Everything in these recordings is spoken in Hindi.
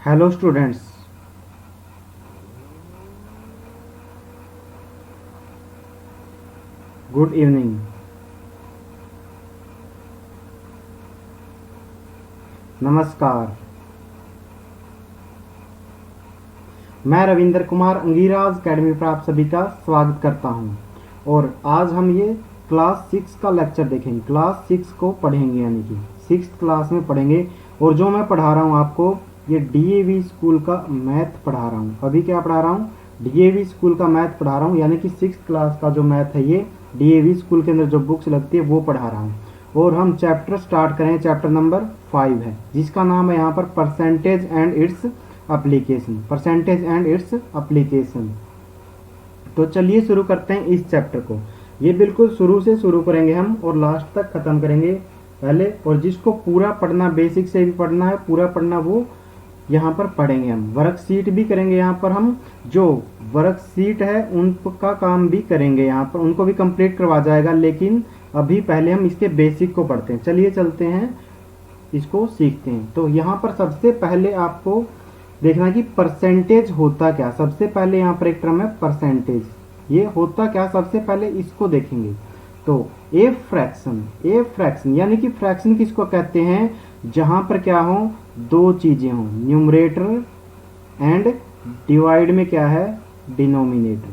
Hello students, good evening. नमस्कार। मैं रविंद्र कुमार अंगीराज अकेडमी पर आप सभी का स्वागत करता हूं। और आज हम ये क्लास 6 का लेक्चर देखेंगे। क्लास 6 को पढ़ेंगे, यानी कि 6th क्लास में पढ़ेंगे। और जो मैं पढ़ा रहा हूं आपको, ये डीएवी स्कूल का मैथ पढ़ा रहा हूं। अभी क्या पढ़ा रहा हूं? डीएवी स्कूल का मैथ पढ़ा रहा हूं, यानी कि 6th क्लास का जो मैथ है ये डीएवी स्कूल के अंदर जो बुक्स लगती है वो पढ़ा रहा हूं। और हम चैप्टर स्टार्ट करें, चैप्टर नंबर 5 है, जिसका नाम है यहाँ पर percentage and its application. Percentage and its application. तो चलिए शुरू करते हैं इस चैप्टर को। ये बिल्कुल शुरू से शुरू करेंगे हम और लास्ट तक खत्म करेंगे पहले। और जिसको पूरा पढ़ना, बेसिक से भी पढ़ना है, पूरा पढ़ना, वो यहाँ पर पढ़ेंगे हम। वर्कशीट भी करेंगे यहाँ पर हम। जो वर्कशीट है उनका काम भी करेंगे यहाँ पर, उनको भी कंप्लीट करवा जाएगा। लेकिन अभी पहले हम इसके बेसिक को पढ़ते हैं। चलिए चलते हैं, इसको सीखते हैं। तो यहाँ पर सबसे पहले आपको देखना है कि परसेंटेज होता क्या। सबसे पहले यहाँ पर एक टर्म है परसेंटेज। ये होता क्या, सबसे पहले इसको देखेंगे। तो ए फ्रैक्शन यानी कि फ्रैक्शन किसको कहते हैं? जहां पर क्या हो, दो चीजें हो, न्यूमरेटर एंड डिवाइड में क्या है, डिनोमिनेटर।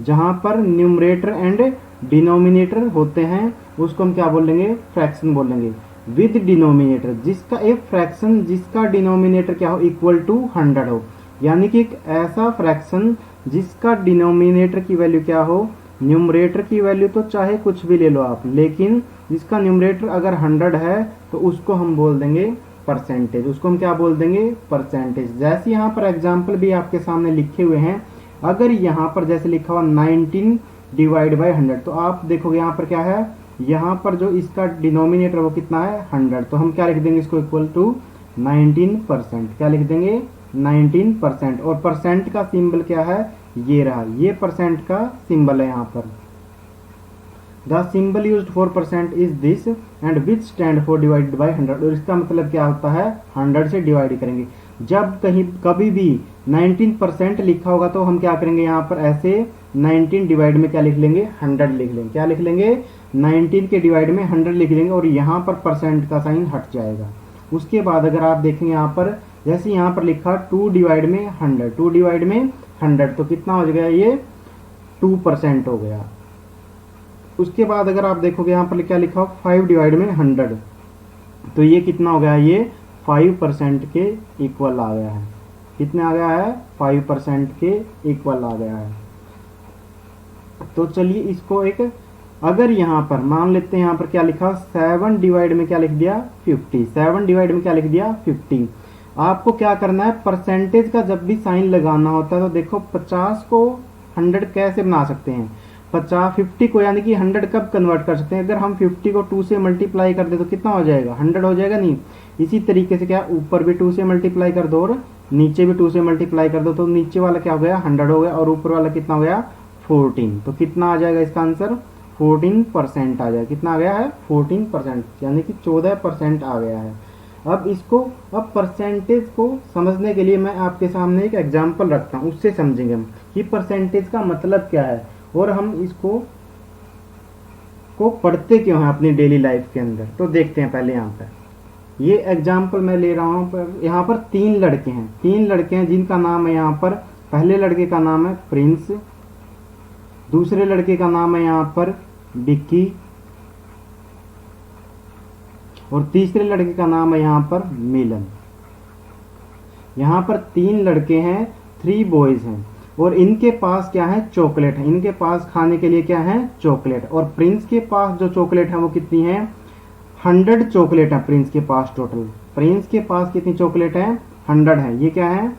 जहां पर न्यूमरेटर एंड डिनोमिनेटर होते हैं उसको हम क्या बोलेंगे? फ्रैक्शन बोलेंगे। विद डिनोमिनेटर, जिसका एक फ्रैक्शन जिसका डिनोमिनेटर क्या हो, इक्वल टू 100 हो। यानी कि एक ऐसा फ्रैक्शन जिसका डिनोमिनेटर की वैल्यू क्या हो, न्यूमरेटर की वैल्यू तो चाहे कुछ भी ले लो आप, लेकिन जिसका न्यूमरेटर अगर 100 है तो उसको हम बोल देंगे परसेंटेज। उसको हम क्या बोल देंगे? परसेंटेज। जैसे यहाँ पर एग्जाम्पल भी आपके सामने लिखे हुए हैं। अगर यहाँ पर जैसे लिखा हुआ 19 डिवाइड बाई 100, तो आप देखोगे यहाँ पर क्या है, यहाँ पर जो इसका डिनोमिनेटर वो कितना है, 100। तो हम क्या लिख देंगे इसको, इक्वल टू 19%। क्या लिख देंगे? 19%। और परसेंट का सिंबल क्या है, ये रहा, ये परसेंट का सिंबल है यहाँ पर। The symbol used for percent is this and which stand for divided by 100। और इसका मतलब क्या होता है, 100 से डिवाइड करेंगे। जब कभी भी 19% लिखा होगा तो हम क्या करेंगे, यहाँ पर ऐसे 19 डिवाइड में क्या लिख लेंगे, 100 लिख लेंगे। क्या लिख लेंगे? 19 के डिवाइड में 100 लिख लेंगे और यहाँ पर परसेंट का साइन हट जाएगा। उसके बाद अगर आप देखेंगे यहाँ पर, जैसे यहाँ पर लिखा 2 डिवाइड में 100, 2 डिवाइड में 100, तो कितना हो गया, ये 2% हो गया। उसके बाद अगर आप देखोगे यहाँ पर क्या लिखा, 5 डिवाइड में 100, तो ये कितना हो गया, ये 5% के इक्वल आ गया है। कितने आ गया है? 5% के इक्वल आ गया है। तो चलिए इसको एक, अगर यहाँ पर मान लेते हैं, यहाँ पर क्या लिखा, 7 डिवाइड में क्या लिख दिया, 50। 7 डिवाइड में क्या लिख दिया, 50। आपको क्या करना है, परसेंटेज का जब भी साइन लगाना होता है तो देखो 50 को 100 कैसे बना सकते हैं, 50 को यानी कि 100 कब कन्वर्ट कर सकते हैं? अगर हम 50 को 2 से मल्टीप्लाई कर दे तो कितना हो जाएगा, 100 हो जाएगा। नहीं, इसी तरीके से क्या, ऊपर भी 2 से मल्टीप्लाई कर दो और नीचे भी 2 से मल्टीप्लाई कर दो, तो नीचे वाला क्या हो गया, 100 हो गया, और ऊपर वाला कितना हो गया, 14। तो कितना आ जाएगा इसका आंसर, 14% आ जाएगा। कितना आ गया है, 14%, यानी कि 14% आ गया है। अब इसको, अब परसेंटेज को समझने के लिए मैं आपके सामने एक एग्जांपल रखता हूं, उससे समझेंगे हम कि परसेंटेज का मतलब क्या है और हम इसको पढ़ते क्यों हैं अपनी डेली लाइफ के अंदर। तो देखते हैं पहले यहाँ पर ये एग्जांपल मैं ले रहा हूँ। पर यहाँ पर 3 लड़के हैं, जिनका नाम है यहाँ पर, पहले लड़के का नाम है प्रिंस, दूसरे लड़के का नाम है यहाँ पर विक्की, और तीसरे लड़के का नाम है यहाँ पर मिलन। यहाँ पर 3 लड़के हैं, 3 बॉयज हैं, और इनके पास क्या है, चॉकलेट है। इनके पास खाने के लिए क्या है, चॉकलेट। और प्रिंस के पास जो चॉकलेट है वो कितनी है, 100 चॉकलेट है प्रिंस के पास टोटल। प्रिंस के पास कितनी चॉकलेट है, 100 है। ये क्या है,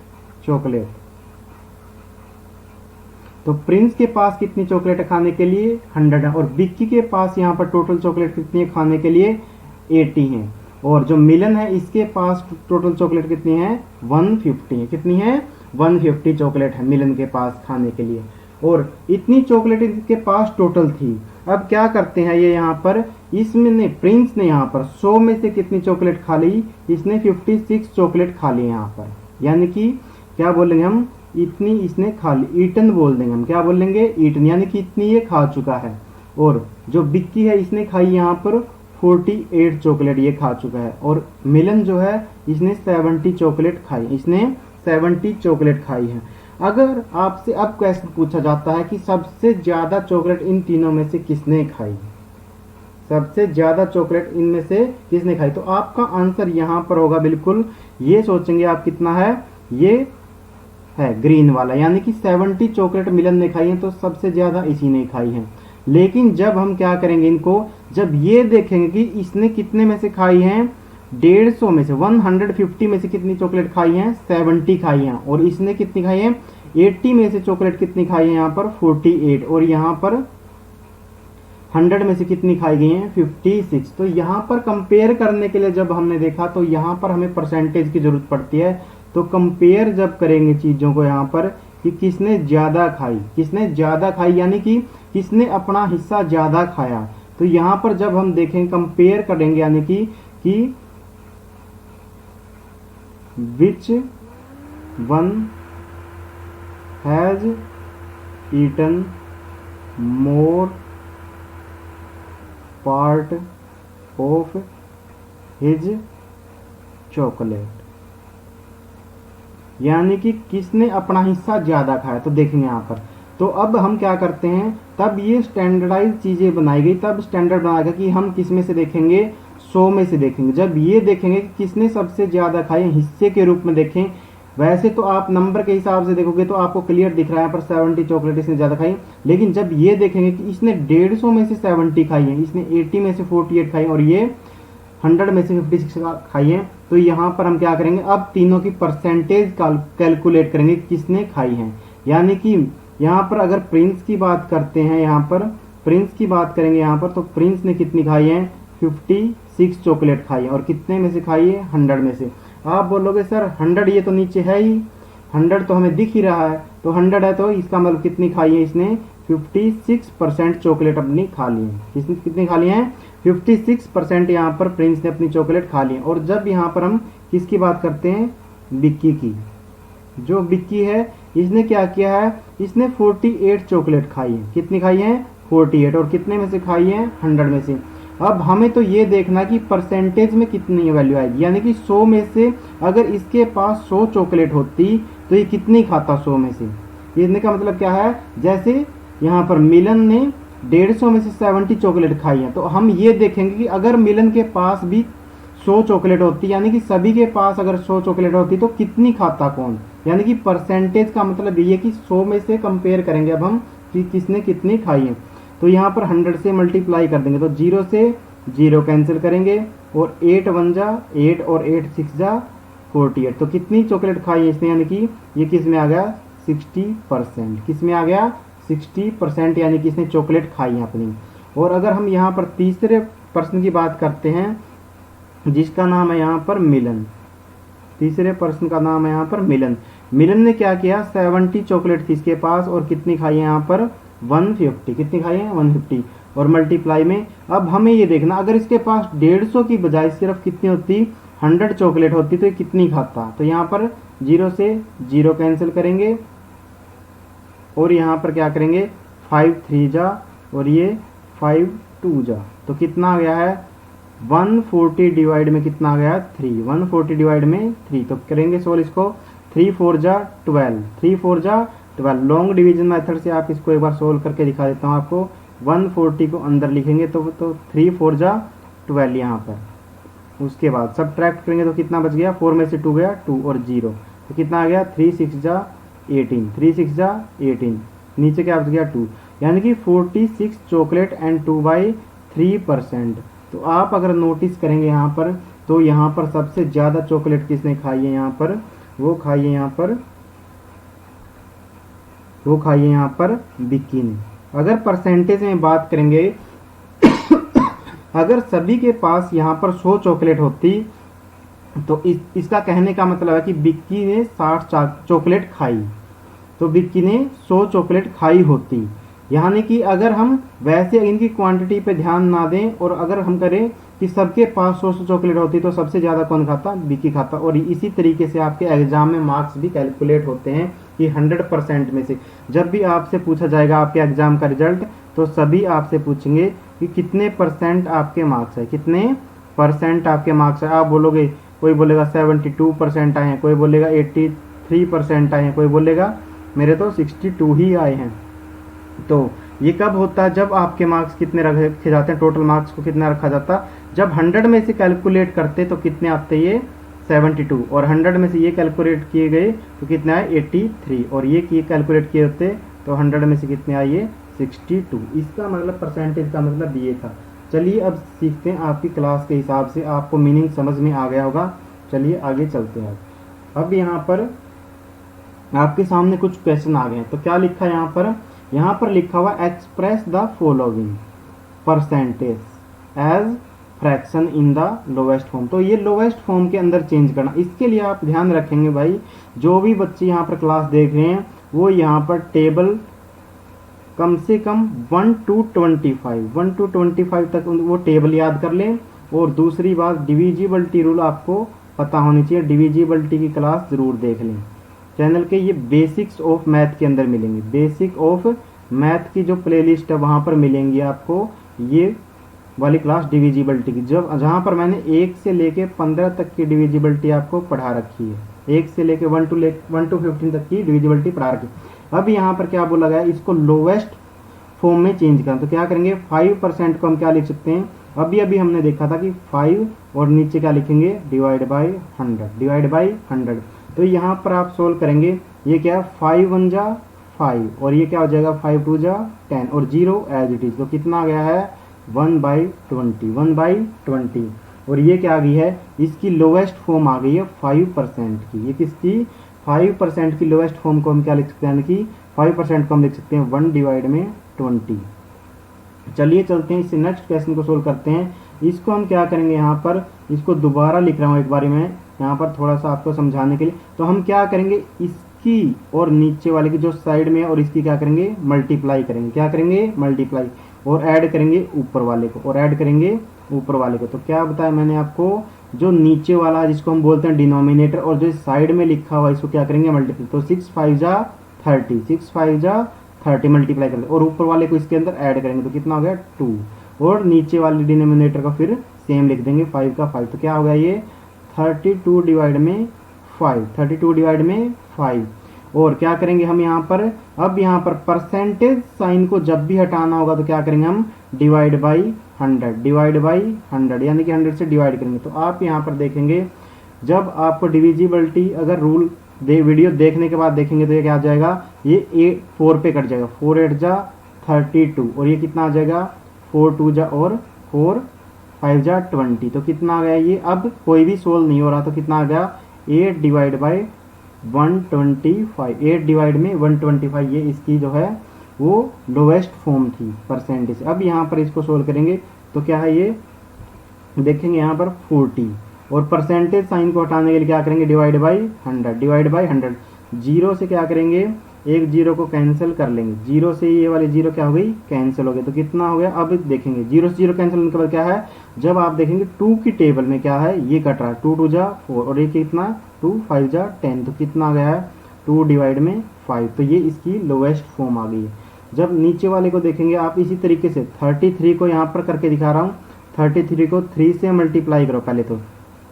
चॉकलेट। तो प्रिंस के पास कितनी चॉकलेट है खाने के लिए, 100 है। और विक्की के पास यहाँ पर टोटल चॉकलेट कितनी है खाने के लिए, 80 है। और जो मिलन है इसके पास टोटल चॉकलेट कितनी है, 150 है। कितनी है, 150 चॉकलेट है मिलन के पास खाने के लिए। और इतनी चॉकलेट इनके पास टोटल थी, अब क्या करते हैं ये यहाँ पर, इसमें प्रिंस ने यहाँ पर 100 में से कितनी चॉकलेट खा ली, इसने 56 चॉकलेट खा ली यहाँ पर, यानी कि क्या बोलेंगे हम, इतनी इसने खा ली, ईटन बोल देंगे हम, क्या बोलेंगे, ईटन, यानी कि इतनी ये खा चुका है। और जो बिक्की है इसने खाई यहाँ पर 48 चॉकलेट ये खा चुका है। और मिलन जो है इसने 70 चॉकलेट खाई, इसने 70 चॉकलेट खाई है। अगर आपसे अब क्वेश्चन पूछा जाता है कि सबसे ज्यादा चॉकलेट इन तीनों में से किसने खाई, सबसे ज्यादा चॉकलेट इनमें से किसने खाई, तो आपका आंसर यहाँ पर होगा बिल्कुल, ये सोचेंगे आप कितना है, ये है ग्रीन वाला, यानी कि 70 चॉकलेट मिलन ने खाई है, तो सबसे ज्यादा इसी ने खाई है। लेकिन जब हम क्या करेंगे इनको, जब ये देखेंगे कि इसने कितने में से खाई है, 150 में से 150 में से कितनी चॉकलेट खाई है, 70 खाई है। और इसने कितनी खाई है, 80 में से चॉकलेट कितनी खाई है यहाँ पर, 48। और यहाँ पर 100 में से कितनी खाई गई है, 56। तो यहाँ पर कंपेयर करने के लिए जब हमने देखा तो यहाँ पर हमें परसेंटेज की जरूरत पड़ती है। तो कंपेयर जब करेंगे चीजों को यहाँ पर कि किसने ज्यादा खाई, किसने ज्यादा खाई, यानी कि किसने अपना हिस्सा ज्यादा खाया, तो यहाँ पर जब हम देखें कंपेयर करेंगे, यानी कि which one has eaten more part of his chocolate, यानी कि किसने अपना हिस्सा ज्यादा खाया। तो देखेंगे यहाँ पर, तो अब हम क्या करते हैं, तब ये स्टैंडर्डाइज चीजें बनाई गई, तब स्टैंडर्ड बनाएगा कि हम किस में से देखेंगे, 100 में से देखेंगे। जब ये देखेंगे कि किसने सबसे ज्यादा खाए, हिस्से के रूप में देखें। वैसे तो आप नंबर के हिसाब से देखोगे तो आपको क्लियर दिख रहा है पर 70 चॉकलेट इसने ज्यादा खाई, लेकिन जब ये देखेंगे कि इसने 150 में से 70 खाई है, इसने 80 में से 48 खाई और ये 100 में से 56 खाई है, तो यहाँ पर हम क्या करेंगे, अब तीनों की परसेंटेज कैलकुलेट करेंगे किसने खाई है। यानी कि यहाँ पर अगर प्रिंस की बात करते हैं, यहाँ पर प्रिंस की बात करेंगे यहाँ पर, तो प्रिंस ने कितनी खाई है, 56 चॉकलेट खाई है। और कितने में से खाई है, 100 में से। आप बोलोगे सर 100 ये तो नीचे है ही, 100 तो हमें दिख ही रहा है, तो 100 है तो इसका मतलब कितनी खाई है इसने, 56% चॉकलेट अपनी खा ली है। किसने कितनी खा ली है, 56% यहाँ पर प्रिंस ने अपनी चॉकलेट खा ली है। और जब यहाँ पर हम किसकी बात करते हैं, बिक्की की, जो बिक्की है इसने क्या किया है, इसने 48 चॉकलेट खाई है। कितनी खाई है, 48। और कितने में से खाई है, 100 में से। अब हमें तो ये देखना कि परसेंटेज में कितनी वैल्यू आएगी, यानी कि 100 में से अगर इसके पास 100 चॉकलेट होती तो ये कितनी खाता 100 में से। इसने का मतलब क्या है, जैसे यहाँ पर मिलन ने 150 में से 70 चॉकलेट खाई है, तो हम ये देखेंगे कि अगर मिलन के पास भी 100 चॉकलेट होती, यानी कि सभी के पास अगर 100 चॉकलेट होती तो कितनी खाता कौन, यानी कि परसेंटेज का मतलब ये कि 100 में से कंपेयर करेंगे अब हम कि किसने कितनी खाई है। तो यहाँ पर 100 से मल्टीप्लाई कर देंगे तो 0 से 0 कैंसिल करेंगे और 8 1 जा 8 और 8 6 जा 48। तो कितनी चॉकलेट खाई है इसने, यानी कि ये किस में आ गया, 60%। किस में आ गया, 60%, यानी कि इसने चॉकलेट खाई है अपनी। और अगर हम यहाँ पर तीसरे पर्सन की बात करते हैं जिसका नाम है यहाँ पर मिलन, तीसरे पर्सन का नाम है यहाँ पर मिलन। मिलन ने क्या किया, 70 चॉकलेट थी इसके पास और कितनी खाई है यहाँ पर, 150। कितनी खाई है, 150। और मल्टीप्लाई में अब हमें ये देखना, अगर इसके पास 150 की बजाय सिर्फ कितनी होती, 100 चॉकलेट होती तो ये कितनी खाता। तो यहाँ पर 0 से 0 कैंसिल करेंगे और यहाँ पर क्या करेंगे, 5 3 जा और ये 5 2 जा, तो कितना आ गया है, 140 डिवाइड में कितना आ गया, 3। 140 डिवाइड में 3, तो करेंगे सोल्व इसको, 3 4 जा 12, 3 4 जा 12। लॉन्ग डिवीजन मेथड से आप इसको एक बार सोल्व करके दिखा देता हूँ आपको। 140 को अंदर लिखेंगे तो 3 4 जा 12 यहाँ पर। उसके बाद सब्ट्रैक्ट करेंगे तो कितना बच गया, 4 में से 2 गया 2 और 0, तो कितना आ गया, 3 6 जा 18, 3 6 जा 18, नीचे क्या बच गया 2, यानी कि 46 चॉकलेट एंड 2/3%। तो आप अगर नोटिस करेंगे यहाँ पर, तो यहाँ पर सबसे ज्यादा चॉकलेट किसने खाई है, यहाँ पर वो खाई है यहाँ पर, वो खाई है यहाँ पर बिक्की ने। अगर परसेंटेज में बात करेंगे अगर सभी के पास यहाँ पर 100 चॉकलेट होती तो इसका कहने का मतलब है कि बिक्की ने 60 चॉकलेट खाई, तो बिक्की ने 100 चॉकलेट खाई होती। यानी कि अगर हम वैसे इनकी क्वांटिटी पे ध्यान ना दें और अगर हम करें कि सबके पास 100 चॉकलेट होती तो सबसे ज़्यादा कौन खाता, विकी खाता। और इसी तरीके से आपके एग्जाम में मार्क्स भी कैलकुलेट होते हैं कि 100% में से जब भी आपसे पूछा जाएगा आपके एग्जाम का रिजल्ट, तो सभी आपसे पूछेंगे कि कितने परसेंट आपके मार्क्स है, कितने परसेंट आपके मार्क्स है। आप बोलोगे, कोई बोलेगा 72% आए हैं, कोई बोलेगा 83% आए हैं, कोई बोलेगा मेरे तो 62 ही आए हैं। तो ये कब होता है, जब आपके मार्क्स कितने रखे जाते हैं, टोटल मार्क्स को कितना रखा जाता, जब 100 में से कैलकुलेट करते तो कितने आते, ये 72, और 100 में से ये कैलकुलेट किए गए तो कितने आए 83, और ये कैलकुलेट किए होते तो 100 में से कितने आए, ये 62। इसका मतलब परसेंटेज का मतलब ये था। चलिए अब सीखते हैं, आपकी क्लास के हिसाब से आपको मीनिंग समझ में आ गया होगा। चलिए आगे चलते हैं। अब यहाँ पर आपके सामने कुछ क्वेश्चन आ गए हैं, तो क्या लिखा है यहाँ पर लिखा हुआ express the following percentage as fraction in the lowest form. तो ये लोवेस्ट फॉर्म के अंदर चेंज करना, इसके लिए आप ध्यान रखेंगे भाई, जो भी बच्चे यहाँ पर क्लास देख रहे हैं वो यहाँ पर टेबल कम से कम 1 to 25 तक वो टेबल याद कर लें। और दूसरी बात, डिविजिबिलिटी रूल आपको पता होनी चाहिए, डिविजिबिलिटी की क्लास जरूर देख लें। चैनल के ये बेसिक्स ऑफ मैथ के अंदर मिलेंगे, बेसिक ऑफ मैथ की जो प्लेलिस्ट है वहाँ पर मिलेंगी आपको ये वाली क्लास डिविजिबिलिटी की, जहाँ पर मैंने 1 से लेके 15 तक की डिविजिबिलिटी आपको पढ़ा रखी है, 1 से लेके 1 to 15 तक की डिविजिबिलिटी पढ़ा रखी है। अब यहाँ पर क्या बोला गया, इसको लोवेस्ट फॉर्म में चेंज करना, तो क्या करेंगे 5% को हम क्या लिख सकते हैं, अभी हमने देखा था कि 5 और नीचे क्या लिखेंगे, डिवाइड बाई 100। तो यहाँ पर आप सोल्व करेंगे, ये क्या है 5 1 जा 5 और ये क्या हो जाएगा 5 2 जा 10 और 0 एज इट इज, तो कितना आ गया है 1/20। और ये क्या आ गई है, इसकी लोवेस्ट फॉर्म आ गई है 5% की। ये किसकी, 5% की लोवेस्ट फॉर्म को हम क्या लिख सकते हैं, कि 5% को हम लिख सकते हैं 1/20। चलिए चलते हैं, इससे नेक्स्ट क्वेश्चन को सोल्व करते हैं। इसको हम क्या करेंगे, यहाँ पर इसको दोबारा लिख रहा हूँ एक बारी में यहाँ पर थोड़ा सा आपको समझाने के लिए। तो हम क्या करेंगे, इसकी और नीचे वाले की जो साइड में है और इसकी क्या करेंगे, मल्टीप्लाई करेंगे। क्या करेंगे, मल्टीप्लाई, और ऐड करेंगे ऊपर वाले को, और ऐड करेंगे ऊपर वाले को। तो क्या बताया मैंने आपको, जो नीचे वाला जिसको हम बोलते हैं डिनोमिनेटर, और जो साइड में लिखा हुआ इसको क्या करेंगे, मल्टीप्लाई। तो 6 5 जा 30, 6 5 जा 30 मल्टीप्लाई करेंगे, और ऊपर वाले को इसके अंदर ऐड करेंगे, तो कितना हो गया 2, और नीचे वाले डिनोमिनेटर का फिर सेम लिख देंगे 5 का 5। तो क्या हो गया, ये 32 डिवाइड में 5। और क्या करेंगे हम यहाँ पर, अब यहाँ पर परसेंटेज साइन को जब भी हटाना होगा तो क्या करेंगे हम, डिवाइड बाई 100, यानी कि 100 से डिवाइड करेंगे। तो आप यहाँ पर देखेंगे, जब आपको डिविजिबिलिटी अगर रूल वीडियो देखने के बाद देखेंगे तो ये क्या आ जाएगा, ये 4 पे कट जाएगा, 4 8 जा 32, और ये कितना आ जाएगा 4 2 जा और 4 5 जा 20। तो कितना आ गया ये, अब कोई भी सोल्व नहीं हो रहा, तो कितना आ गया 8 डिवाइड बाई 125, 8 डिवाइड में 125, ये इसकी जो है वो लोवेस्ट फॉर्म थी परसेंटेज। अब यहाँ पर इसको सोल्व करेंगे तो क्या है, ये देखेंगे यहाँ पर 40, और परसेंटेज साइन को हटाने के लिए क्या करेंगे, डिवाइड बाई 100। 0 से क्या करेंगे, एक 0 को कैंसिल कर लेंगे, 0 से ये वाली 0 क्या हो गई, कैंसिल हो गई। तो कितना हो गया, अब देखेंगे 0 से 0 कैंसिल होने के बाद क्या है, जब आप देखेंगे 2 की टेबल में क्या है, ये कट रहा है, 2 2 जा 4, और ये कितना 2 5 जा 10, तो कितना आ गया है 2 डिवाइड में 5। तो ये इसकी लोवेस्ट फॉर्म आ गई है। जब नीचे वाले को देखेंगे आप इसी तरीके से 33 को यहाँ पर करके दिखा रहा हूँ, 33 को 3 से मल्टीप्लाई करो, पहले तो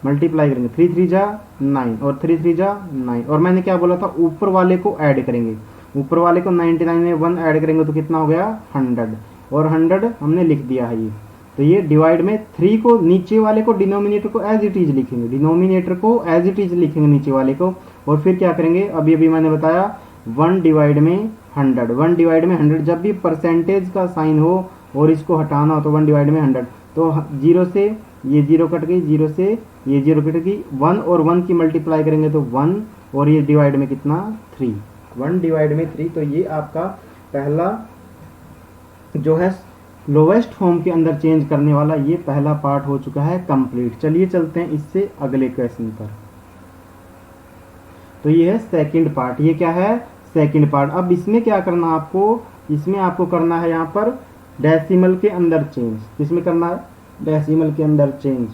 मल्टीप्लाई करेंगे, 3 3 जा 9 और 3 3 जा 9, और मैंने क्या बोला था, ऊपर वाले को ऐड करेंगे, ऊपर वाले को 99 में 1 ऐड करेंगे तो कितना हो गया 100, और 100 हमने लिख दिया है ये। तो ये डिवाइड में 3 को, नीचे वाले को डिनोमिनेटर को एज इट इज लिखेंगे, डिनोमिनेटर को एज इट इज लिखेंगे नीचे वाले को, और फिर क्या करेंगे, अभी मैंने बताया 1 डिवाइड में 100, जब भी परसेंटेज का साइन हो और इसको हटाना हो तो 1 डिवाइड में 100। तो 0 से ये 0 कट गई, 0 से ये 0 कट गई, 1 और 1 की मल्टीप्लाई करेंगे तो 1, और ये डिवाइड में कितना 3, 1 डिवाइड में 3। तो ये आपका पहला जो है लोवेस्ट फॉर्म के अंदर चेंज करने वाला ये पहला पार्ट हो चुका है कंप्लीट। चलिए चलते हैं इससे अगले क्वेश्चन पर। तो ये है सेकंड पार्ट, ये क्या है सेकंड पार्ट। अब इसमें क्या करना आपको, इसमें आपको करना है यहाँ पर डेसिमल के अंदर चेंज। किसमें करना है? डेसिमल के अंदर चेंज।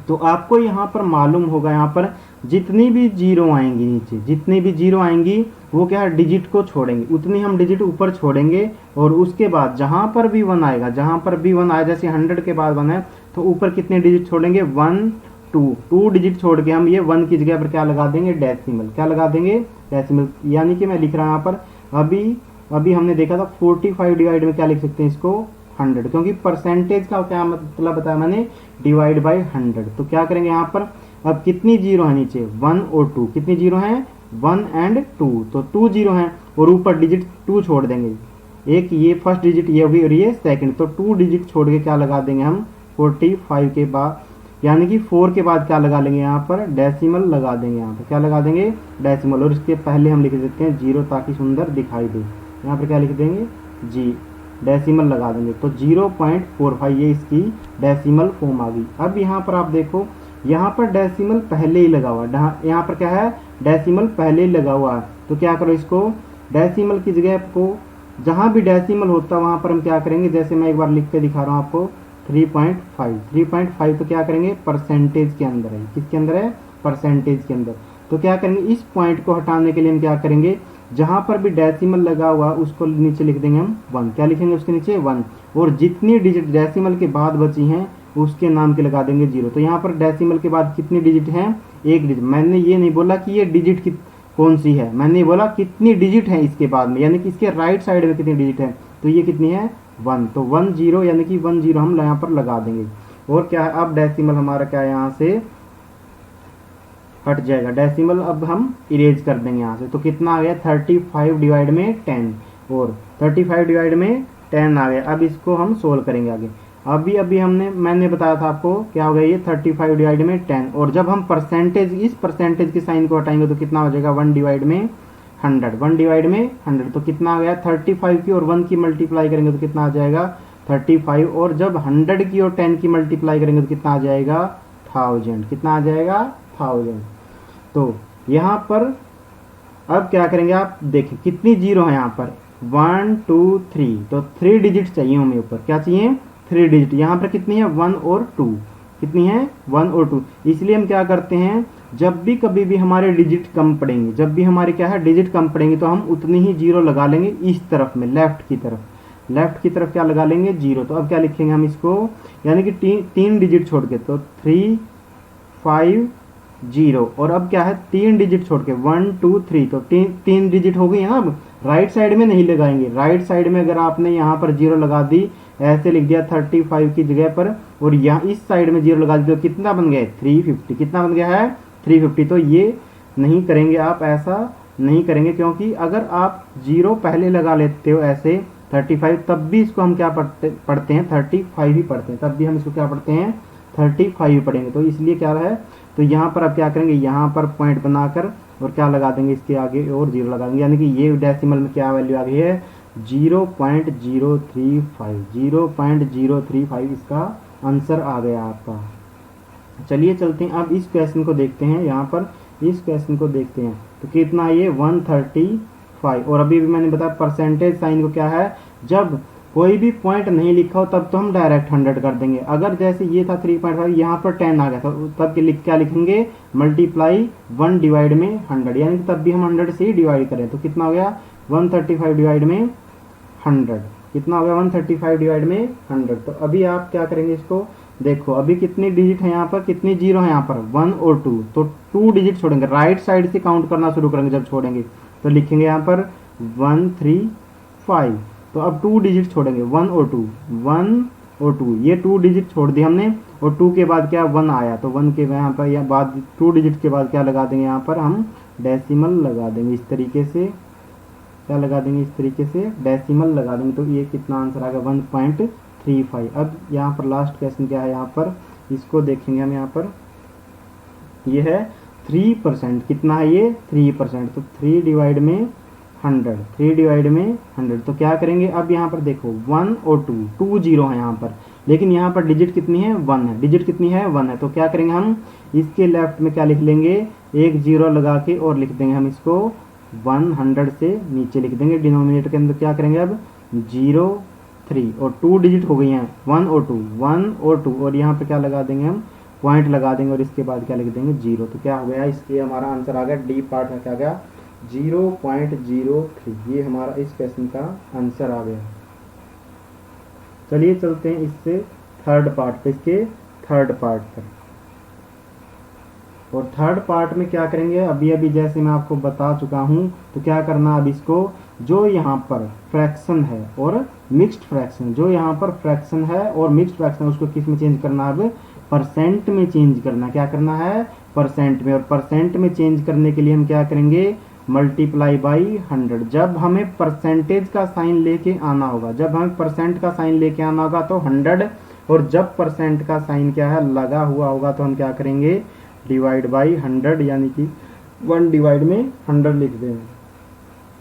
तो आपको यहाँ पर मालूम होगा, यहाँ पर जितनी भी जीरो आएंगी नीचे, जितनी भी जीरो आएंगी वो क्या है, डिजिट को छोड़ेंगे, उतनी हम डिजिट ऊपर छोड़ेंगे। और उसके बाद जहां पर भी वन आएगा, जहां पर भी वन आया, जैसे 100 के बाद वन है तो ऊपर कितने डिजिट छोड़ेंगे, 1 2 डिजिट छोड़ के हम ये 1 की जगह पर क्या लगा देंगे, डेसिमल। क्या लगा देंगे, डेसिमल। यानी कि मैं लिख रहा हूं यहाँ पर, अभी हमने देखा था 45 डिवाइड में क्या लिख सकते हैं इसको, 100, क्योंकि परसेंटेज का क्या मतलब बताया मैंने, डिवाइड बाय 100। तो क्या करेंगे यहाँ पर, अब कितनी जीरो है नीचे, 1 और 2, कितनी जीरो हैं, 1 एंड 2, तो 2 जीरो हैं और ऊपर डिजिट 2 छोड़ देंगे, एक ये फर्स्ट डिजिट ये होगी और ये सेकंड, तो 2 डिजिट छोड़ के क्या लगा देंगे हम 45 के बाद, यानी कि 4 के बाद क्या लगा लेंगे यहाँ पर, डेसिमल लगा देंगे। यहाँ पर क्या लगा देंगे, डेसिमल। और इसके पहले हम लिख देते हैं 0 ताकि सुंदर दिखाई दे। यहाँ पर क्या लिख देंगे, जी डेसिमल लगा देंगे, तो 0.45 ये इसकी डेसिमल फॉर्म आ गई। अब यहाँ पर आप देखो, यहाँ पर डेसिमल पहले ही लगा हुआ है, यहाँ पर क्या है, डेसिमल पहले ही लगा हुआ है। तो क्या करो, इसको डेसिमल की जगह को जहां भी डेसिमल होता है वहां पर हम क्या करेंगे, जैसे मैं एक बार लिख के दिखा रहा हूं आपको, 3.5 तो क्या करेंगे, परसेंटेज के अंदर है। किसके अंदर है, परसेंटेज के अंदर। तो क्या करेंगे, इस पॉइंट को हटाने के लिए हम क्या करेंगे, जहां पर भी डेसिमल लगा हुआ उसको नीचे लिख देंगे हम 1। क्या लिखेंगे उसके नीचे, 1। और जितनी डिजिट डेसिमल के बाद बची हैं उसके नाम के लगा देंगे 0। तो यहाँ पर डेसिमल के बाद कितनी डिजिट हैं, एक डिजिट। मैंने ये नहीं बोला कि ये डिजिट कौन सी है, मैंने बोला कितनी डिजिट है इसके बाद में, यानी कि इसके राइट साइड में कितनी डिजिट है। तो ये कितनी है, 1। तो 1 0 यानी कि 1 0 हम यहाँ पर लगा देंगे। और क्या है, अब डेसिमल हमारा क्या है, यहाँ से हट जाएगा डेसिमल, अब हम इरेज कर देंगे यहाँ से। तो कितना आ गया, 35 डिवाइड में 10, और 35 डिवाइड में 10 आ गया। अब इसको हम सोल्व करेंगे आगे। अभी मैंने बताया था आपको, क्या हो गया ये 35 डिवाइड में 10, और जब हम परसेंटेज, इस परसेंटेज के साइन को हटाएंगे तो कितना हो जाएगा, 1 डिवाइड में 100, 1 डिवाइड में 100। तो कितना आ गया, 35 की और 1 की मल्टीप्लाई करेंगे तो कितना आ जाएगा, 35। और जब 100 की और 10 की मल्टीप्लाई करेंगे तो कितना आ जाएगा, 1000। कितना आ जाएगा, 1000। तो यहाँ पर अब क्या करेंगे, आप देखिए कितनी जीरो है यहाँ पर, 1 2 3, तो 3 डिजिट चाहिए हमें ऊपर। क्या चाहिए, 3 डिजिट। यहाँ पर कितनी है, 1 और 2, कितनी है, 1 और 2। इसलिए हम क्या करते हैं, जब भी कभी भी हमारे डिजिट कम पड़ेंगे, जब भी हमारे क्या है डिजिट कम पड़ेंगे, तो हम उतनी ही जीरो लगा लेंगे इस तरफ में, लेफ्ट की तरफ क्या लगा लेंगे, 0। तो अब क्या लिखेंगे हम इसको, यानी कि 3 डिजिट छोड़ के, तो 3 5 0। और अब क्या है, 3 डिजिट छोड़ के 1 2 3, तो 3 डिजिट हो गई है ना। अब राइट साइड में नहीं लगाएंगे, राइट साइड में अगर आपने यहाँ पर 0 लगा दी, ऐसे लिख दिया 35 की जगह पर, और यहाँ इस साइड में 0 लगा दी, तो कितना बन गया, 350। कितना बन गया है, 350। तो ये नहीं करेंगे आप, ऐसा नहीं करेंगे, क्योंकि अगर आप 0 पहले लगा लेते हो ऐसे 35, तब भी इसको हम क्या पढ़ते हैं, 35 ही पढ़ते हैं, तब भी हम इसको क्या पढ़ते हैं, 35 पढ़ेंगे। तो इसलिए क्या है, तो यहाँ पर आप क्या करेंगे, यहाँ पर पॉइंट बनाकर और क्या लगा देंगे इसके आगे, और 0 लगा देंगे, यानी कि ये डेसिमल में क्या वैल्यू आ गई है, 0.035 इसका आंसर आ गया आपका। चलिए चलते हैं अब इस क्वेश्चन को देखते हैं। यहाँ पर इस क्वेश्चन को देखते हैं तो कितना ये 135। और अभी भी मैंने बताया परसेंटेज साइन को क्या है, जब कोई भी पॉइंट नहीं लिखा हो तब तो हम डायरेक्ट 100 कर देंगे। अगर जैसे ये था 3.5, यहाँ पर 10 आ गया था, तब क्या लिखेंगे, मल्टीप्लाई 1 डिवाइड में 100, यानी कि तब भी हम 100 से ही डिवाइड करें। तो कितना हो गया, 135 डिवाइड में 100। कितना हो गया, 135 डिवाइड में 100। तो अभी आप क्या करेंगे, इसको देखो अभी कितनी डिजिट है यहाँ पर, कितनी जीरो है यहाँ पर, 1 और 2, तो 2 डिजिट छोड़ेंगे, राइट साइड से काउंट करना शुरू करेंगे जब छोड़ेंगे, तो लिखेंगे यहाँ पर 1 3 5। तो अब 2 डिजिट छोड़ेंगे, 1 और 2, 1 और 2, ये 2 डिजिट छोड़ दिए हमने, और 2 के बाद क्या 1 आया, तो 1 के यहाँ पर या बाद 2 डिजिट के बाद क्या लगा देंगे, यहाँ पर हम डेसिमल लगा देंगे, इस तरीके से क्या लगा देंगे, इस तरीके से डेसिमल लगा देंगे। तो ये कितना आंसर आ गया, 1.35। अब यहाँ पर लास्ट क्वेश्चन क्या है, यहाँ पर इसको देखेंगे हम। यहाँ पर ये है 3%, कितना है ये 3%, तो 3 डिवाइड में 100, 3 डिवाइड में 100। तो क्या करेंगे, अब यहाँ पर देखो 1 और 2 0 है यहाँ पर, लेकिन यहाँ पर डिजिट कितनी है, 1 है, डिजिट कितनी है, 1 है। तो क्या करेंगे हम, इसके लेफ्ट में क्या लिख लेंगे, एक 0 लगा के और लिख देंगे हम इसको 100 से नीचे लिख देंगे। डिनोमिनेटर के अंदर क्या करेंगे अब 0 3 और 2 डिजिट हो गई हैं 1 और 2 1 और 2 और यहाँ पे क्या लगा देंगे हम पॉइंट लगा देंगे और इसके बाद क्या लिख देंगे 0। तो क्या हो गया इसके हमारा आंसर आ गया डी पार्ट का क्या आ गया 0.03। ये हमारा इस क्वेश्चन का आंसर आ गया। चलिए चलते हैं इससे थर्ड पार्ट पे, इसके थर्ड पार्ट पर। और थर्ड पार्ट में क्या करेंगे अभी अभी जैसे मैं आपको बता चुका हूं तो क्या करना अब इसको जो यहाँ पर फ्रैक्शन है और मिक्स्ड फ्रैक्शन, जो यहाँ पर फ्रैक्शन है और मिक्स्ड फ्रैक्शन उसको किस में चेंज करना अब परसेंट में चेंज करना। क्या करना है परसेंट में। और परसेंट में चेंज करने के लिए हम क्या करेंगे मल्टीप्लाई बाई 100। जब हमें परसेंटेज का साइन लेके आना होगा, जब हमें परसेंट का साइन लेके आना होगा तो 100, और जब परसेंट का साइन क्या है लगा हुआ होगा तो हम क्या करेंगे डिवाइड बाई 100, यानी कि 1 डिवाइड में 100 लिख देंगे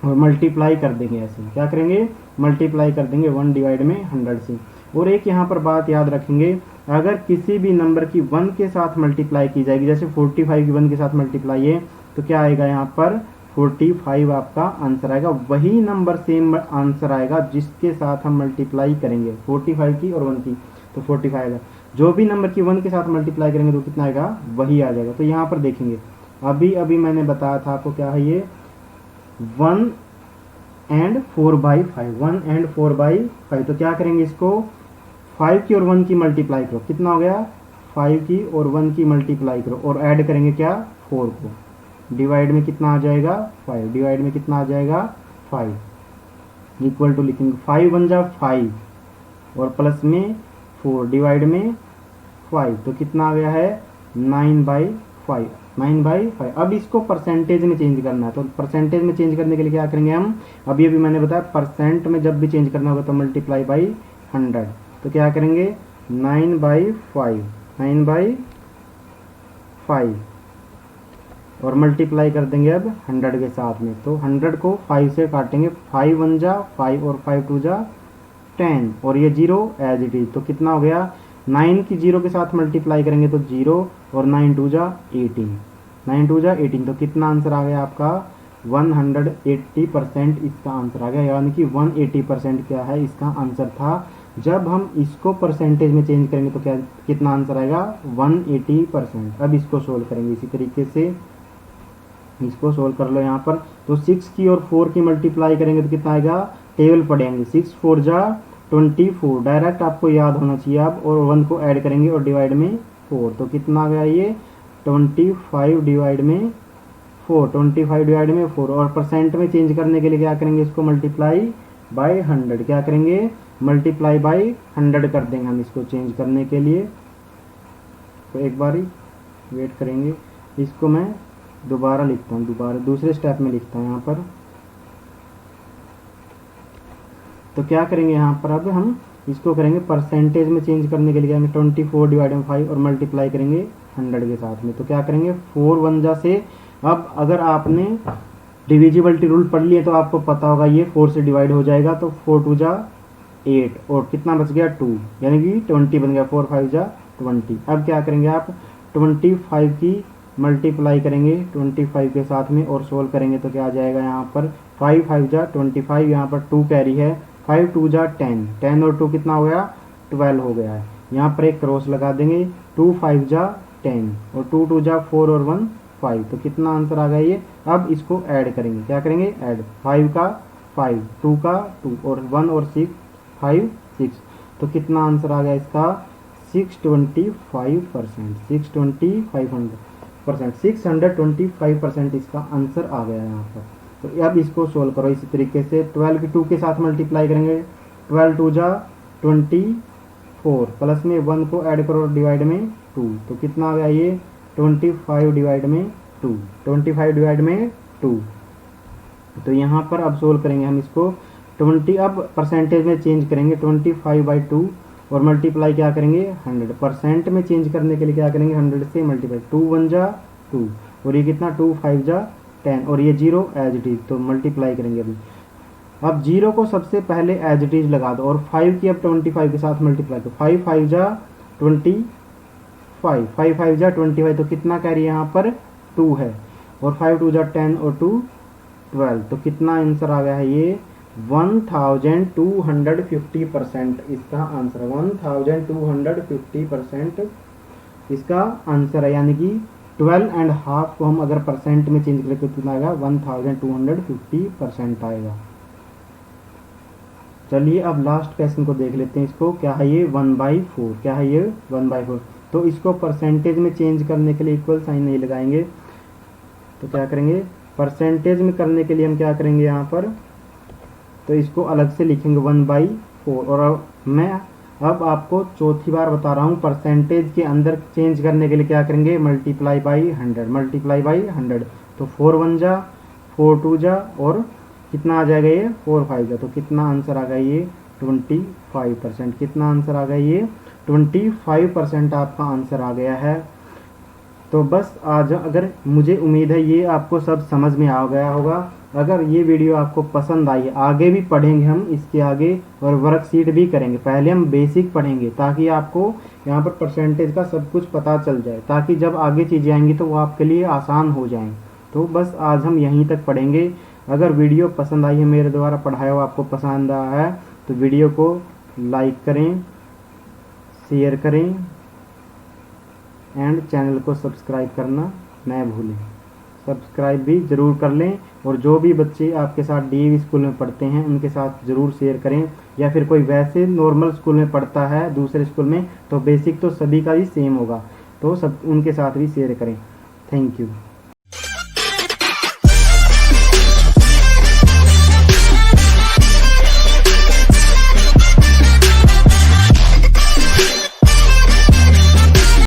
और मल्टीप्लाई कर देंगे। ऐसे क्या करेंगे मल्टीप्लाई कर देंगे 1 डिवाइड में 100 से। और एक यहाँ पर बात याद रखेंगे, अगर किसी भी नंबर की 1 के साथ मल्टीप्लाई की जाएगी, जैसे 45 की 1 के साथ मल्टीप्लाई है तो क्या आएगा यहाँ पर 45 आपका आंसर आएगा। वही नंबर सेम आंसर आएगा जिसके साथ हम मल्टीप्लाई करेंगे 45 की और 1 की, तो 45 आएगा। जो भी नंबर की 1 के साथ मल्टीप्लाई करेंगे तो कितना आएगा वही आ जाएगा। तो यहाँ पर देखेंगे अभी अभी मैंने बताया था आपको क्या है ये 1 and 4/5, 1 and 4/5। तो क्या करेंगे इसको 5 की और 1 की मल्टीप्लाई करो, कितना हो गया 5 की और 1 की मल्टीप्लाई करो और ऐड करेंगे क्या 4 को, डिवाइड में कितना आ जाएगा 5, डिवाइड में कितना आ जाएगा 5 इक्वल टू लिखेंगे 5 1 जा 5 और प्लस में 4 डिवाइड में 5 तो कितना आ गया है 9/5, 9/5। अब इसको परसेंटेज में चेंज करना है, तो परसेंटेज में चेंज करने के लिए क्या करेंगे हम अभी अभी मैंने बताया परसेंट में जब भी चेंज करना होगा तो मल्टीप्लाई बाई 100। तो क्या करेंगे 9/5, 9/5 और मल्टीप्लाई कर देंगे अब 100 के साथ में। तो 100 को 5 से काटेंगे, 5 1 जा 5 और 5 2 जा 10 और ये 0 एज इट इज। तो कितना हो गया 9 की 0 के साथ मल्टीप्लाई करेंगे तो 0 और 9 2 जा 18, 9 2 जा 18। तो कितना आंसर आ गया आपका 180% इसका आंसर आ गया, यानी कि 180% क्या है इसका आंसर था। जब हम इसको परसेंटेज में चेंज करेंगे तो क्या कितना आंसर आएगा 180%। अब इसको सोल्व करेंगे इसी तरीके से, इसको सोल्व कर लो यहाँ पर। तो 6 की और 4 की मल्टीप्लाई करेंगे तो कितना आएगा टेबल पढ़ेंगे 6 4 जा 24, डायरेक्ट आपको याद होना चाहिए आप, और 1 को ऐड करेंगे और डिवाइड में 4 तो कितना आ गया ये 25 डिवाइड में 4, 25 डिवाइड में 4। और परसेंट में चेंज करने के लिए क्या करेंगे इसको मल्टीप्लाई बाय 100, क्या करेंगे मल्टीप्लाई बाय 100 कर देंगे हम इसको चेंज करने के लिए। तो एक बार वेट करेंगे, इसको मैं दोबारा लिखता हूँ, दोबारा दूसरे स्टेप में लिखता हूँ यहाँ पर। तो क्या करेंगे यहाँ पर अब हम इसको करेंगे परसेंटेज में चेंज करने के लिए करेंगे 24 डिवाइड में 5 और मल्टीप्लाई करेंगे 100 के साथ में। तो क्या करेंगे 4 1 जा से, अब अगर आपने डिविजिबिलिटी रूल पढ़ लिए तो आपको पता होगा ये 4 से डिवाइड हो जाएगा, तो 4 2 जा 8 और कितना बच गया 2, यानी कि 20 बन गया, 4 5 जा 20। अब क्या करेंगे आप 25 की मल्टीप्लाई करेंगे 25 के साथ में और सोल्व करेंगे तो क्या आ जाएगा यहाँ पर 5 5 जा 25, यहाँ पर 2 कैरी है, 5 2 जा 10, 10 और 2 कितना हो गया 12 हो गया है। यहाँ पर एक क्रॉस लगा देंगे 2 5 जा 10 और 2 2 जा 4 और 1 5। तो कितना आंसर आ गया ये। अब इसको ऐड करेंगे, क्या करेंगे ऐड 5 का 5, 2 का 2 और 1 और 6 5 6। तो कितना आंसर आ गया इसका 625%, 625% इसका आंसर आ गया यहाँ पर। तो अब इसको सोल्व करो इसी तरीके से, 12 की 2 के साथ मल्टीप्लाई करेंगे, 12 2 जा 24 प्लस में 1 को ऐड करो डिवाइड में 2। तो कितना आ गया ये 25 डिवाइड में 2, 25 डिवाइड में 2। तो यहाँ पर अब सोल्व करेंगे हम इसको 20, अब परसेंटेज में चेंज करेंगे 25/2 और मल्टीप्लाई क्या करेंगे 100। परसेंट में चेंज करने के लिए क्या करेंगे 100 से मल्टीप्लाई, 2 1 जा 2 और ये कितना 2 5 जा 10 और ये 0 एज इट इज। तो मल्टीप्लाई करेंगे अभी, अब 0 को सबसे पहले एज इट इज लगा दो और 5 की अब 25 के साथ मल्टीप्लाई, तो 5 5 जा 25, 5 5 जा 25। तो कितना कैरी यहाँ पर 2 है और 5 2 जा 10 और 2 12, तो कितना आंसर आ गया है ये 1250% इसका आंसर, 1250% इसका आंसर है। यानी कि 12.5 को हम अगर परसेंट में चेंज करें तो कितना आएगा 1250% आएगा। चलिए अब लास्ट क्वेश्चन को देख लेते हैं। इसको क्या है ये 1/4, क्या है ये 1/4। तो इसको परसेंटेज में चेंज करने के लिए इक्वल साइन नहीं लगाएंगे, तो क्या करेंगे परसेंटेज में करने के लिए हम क्या करेंगे यहाँ पर, तो इसको अलग से लिखेंगे 1/4। और मैं अब आपको चौथी बार बता रहा हूँ, परसेंटेज के अंदर चेंज करने के लिए क्या करेंगे मल्टीप्लाई बाई 100। तो 4 1 जा 4 2 जा और कितना आ जाएगा ये 4 5 जा, तो कितना आंसर आ गया ये 25%। कितना आंसर आ गया ये 25% आपका आंसर आ गया है। तो बस आज अगर मुझे उम्मीद है ये आपको सब समझ में आ गया होगा। अगर ये वीडियो आपको पसंद आई, आगे भी पढ़ेंगे हम इसके आगे और वर्कशीट भी करेंगे। पहले हम बेसिक पढ़ेंगे ताकि आपको यहाँ पर परसेंटेज का सब कुछ पता चल जाए, ताकि जब आगे चीज़ें आएंगी तो वो आपके लिए आसान हो जाएं। तो बस आज हम यहीं तक पढ़ेंगे। अगर वीडियो पसंद आई है, मेरे द्वारा पढ़ाया हुआ आपको पसंद आया है, तो वीडियो को लाइक करें, शेयर करें एंड चैनल को सब्सक्राइब करना ना भूलें। सब्सक्राइब भी ज़रूर कर लें और जो भी बच्चे आपके साथ डीएवी स्कूल में पढ़ते हैं उनके साथ ज़रूर शेयर करें, या फिर कोई वैसे नॉर्मल स्कूल में पढ़ता है दूसरे स्कूल में, तो बेसिक तो सभी का ही सेम होगा, तो सब उनके साथ भी शेयर करें। Thank you.